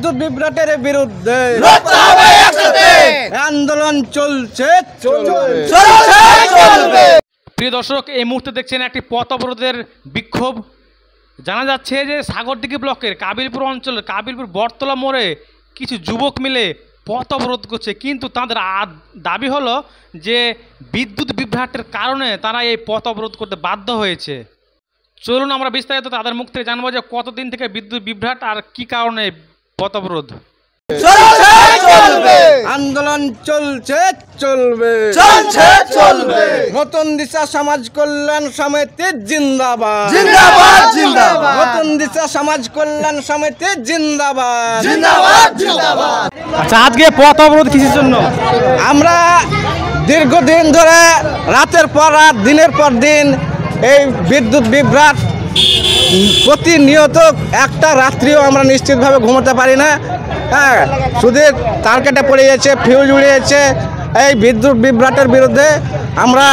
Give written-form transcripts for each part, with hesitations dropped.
বিদ্যুৎ বিভ্রাটের বিরুদ্ধে আন্দোলন চলছে। প্রিয় দর্শক, এই মুহূর্তে দেখছেন একটি পথ অবরোধের বিক্ষোভ। জানা যাচ্ছে যে সাগরদিঘি ব্লকের কাবিলপুর অঞ্চলের কাবিলপুর বটতলা মোড়ে কিছু যুবক মিলে পথ অবরোধ করছে, কিন্তু তাদের দাবি হলো যে বিদ্যুৎ বিভ্রাটের কারণে তারা এই পথ অবরোধ করতে বাধ্য হয়েছে। চলুন আমরা বিস্তারিত তাদের মুখ থেকে জানবো যে কতদিন থেকে বিদ্যুৎ বিভ্রাট আর কি কারণে পথ অবরোধ। আন্দোলন চলছে, চলবে, নতুন দিশা সমাজ কল্যাণ সমিতি জিন্দাবাদ, জিন্দাবাদ, জিন্দাবাদ। নতুন দিশা সমাজ কল্যাণ সমিতি জিন্দাবাদ, জিন্দাবাদ, জিন্দাবাদ। আচ্ছা, আজকে পথ অবরোধ কিসের জন্য? আমরা দীর্ঘদিন ধরে রাতের পর রাত, দিনের পর দিন এই বিদ্যুৎ বিভ্রাট প্রতিনিয়ত একটা রাত্রিও আমরা নিশ্চিতভাবে ঘুমোতে পারি না। হ্যাঁ, শুধু তার কেটে পড়ে যাচ্ছে, ফিউজ উড়ে যাচ্ছে। এই বিদ্যুৎ বিভ্রাটের বিরুদ্ধে আমরা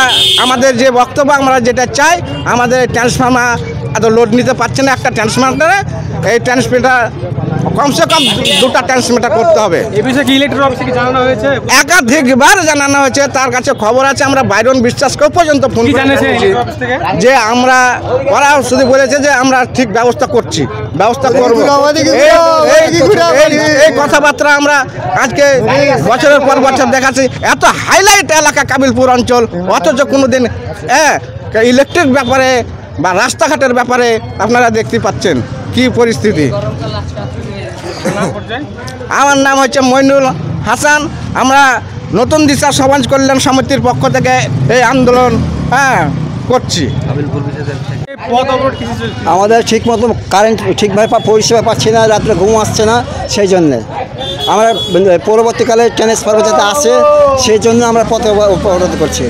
আমাদের যে বক্তব্য, আমরা যেটা চাই, আমাদের ট্রান্সফর্মার এত লোড নিতে পারছে না একটা ট্রান্সফর্মারে। এই ট্রান্সমিটার কমসে কম দুটা ট্রান্সমিটার করতে হবে। এই বিষয়ে কি ইলেকট্রিক অফিসে কি জানানো হয়েছে? একাধিকবার জানানো হয়েছে, তার কাছে খবর আছে। আমরা বাইরন বিশ্বাসকেও পর্যন্ত ফোন করেছি যে আমরা, ওরা শুধু বলেছে যে আমরা ঠিক ব্যবস্থা করছি, ব্যবস্থা করবো। এই কথাবার্তা আমরা আজকে বছরের পর বছর দেখাচ্ছি। এত হাইলাইট এলাকা কাবিলপুর অঞ্চল, অথচ কোনোদিন ইলেকট্রিক ব্যাপারে বা রাস্তাঘাটের ব্যাপারে আপনারা দেখতে পাচ্ছেন কি পরিস্থিতি। আমার নাম হচ্ছে মইনুল হাসান। আমরা নতুন দিশা সমাজ কল্যাণ সমিতির পক্ষ থেকে এই আন্দোলন করছি। আমাদের ঠিক মতো কারেন্ট ঠিকভাবে পরিষেবা পাচ্ছি না, রাত্রে ঘুম আসছে না, সেই জন্যে আমরা পরবর্তীকালে ট্রান্সফরমার যাতে আসে সেই জন্য আমরা পথ অবরোধ করছি।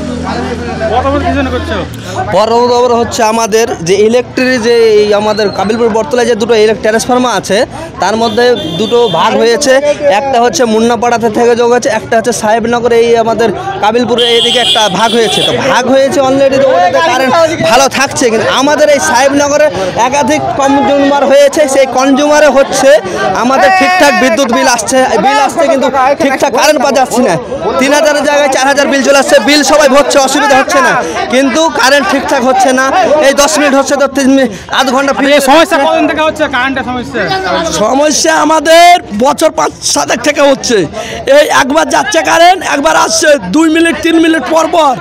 পথ হচ্ছে আমাদের যে ইলেকট্রিক যে আমাদের কাবিলপুর বটতলায় যে দুটো ট্রান্সফরমার আছে, তার মধ্যে দুটো ভাগ হয়েছে। একটা হচ্ছে মুন্নাপাড়াতে থেকে যোগ হয়েছে, একটা হচ্ছে সাহেবনগরে এই আমাদের কাবিলপুরের এইদিকে একটা ভাগ হয়েছে। তো ভাগ হয়েছে অলরেডি, তো ওটাতে কারেন্ট ভালো থাকছে, কিন্তু আমাদের এই সাহেবনগরে একাধিক কনজিউমার হয়েছে। সেই কনজিউমারে হচ্ছে আমাদের ঠিকঠাক বিদ্যুৎ বিল আসছে, কিন্তু ঠিকঠাক কারেন্ট পাওয়া যাচ্ছে না। 3000-এর জায়গায় 4000 বিল চলে আসছে। বিল সবাই ভরছে, অসুবিধা হচ্ছে না, কিন্তু কারেন্ট ঠিকঠাক হচ্ছে না। এই 10 মিনিট হচ্ছে, তো 3 মিনিট, আধ ঘন্টা সমস্যা কতদিন থেকে হচ্ছে কারেন্টের সমস্যা? সমস্যা আমাদের বছর 5-7 থেকে হচ্ছে। এই একবার যাচ্ছে কারেন্ট, একবার আসছে 2 মিনিট 3 মিনিট পর পর।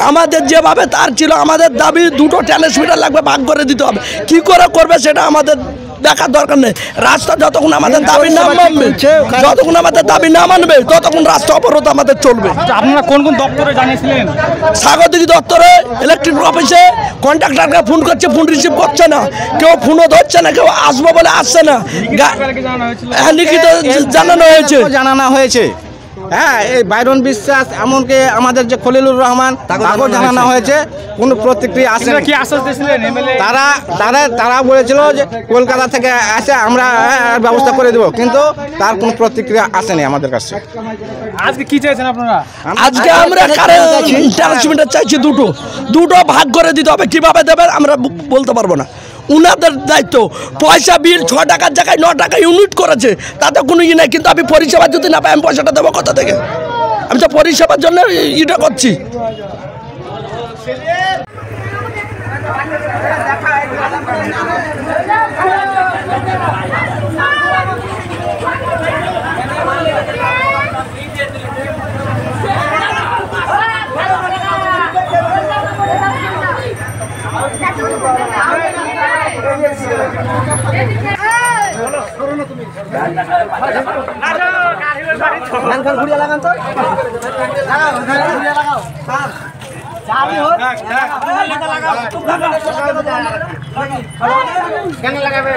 আমাদের যেভাবে তার ছিল, আমাদের দাবি দুটো ট্রান্সমিটার লাগবে, ভাগ করে দিতে হবে। কি করে করবে সেটা আমাদের দেখার দরকার নেই। রাস্তা যতক্ষণ আমাদের দাবি না মানবে, ততক্ষণ রাস্তা অবরোধ আমাদের চলবে। আপনারা কোন কোন দপ্তরে জানিয়েছিলেন? সাগরদিঘি দপ্তরে, ইলেকট্রিক অফিসে, কন্ট্রাক্টরকে ফোন করছে, ফোন রিসিভ করছে না, কেউ ফোনও ধরছে না, কেউ আসবো বলে আসছে না। লিখিত জানানো হয়েছে। হ্যাঁ, এই বাইরন বিশ্বাস, এমনকি আমাদের যে খলিলুর রহমান, তাকেও জানানো হয়েছে, কোনো প্রতিক্রিয়া আসে না। কি আশ্বাস দিয়েছিলেন? তারা বলেছিল যে কলকাতা থেকে আসে আমরা ব্যবস্থা করে দেবো, কিন্তু তার কোনো প্রতিক্রিয়া আসেনি আমাদের কাছে। আজকে কি চাইছেন আপনারা? আজকে আমরা কারেন্ট ট্রান্সমিটার চাইছি, দুটো ভাগ করে দিতে হবে। কিভাবে দেবে আমরা বলতে পারবো না, উনাদের দায়িত্ব। পয়সা বিল 6 টাকার জায়গায় 9 টাকা ইউনিট করেছে, তাতে কোনো ই নেই, কিন্তু আমি পরিষেবা যদি না পাই আমি পয়সাটা দেবো কোথা থেকে? আমি তো পরিষেবার জন্য এটা করছি। লাগাবে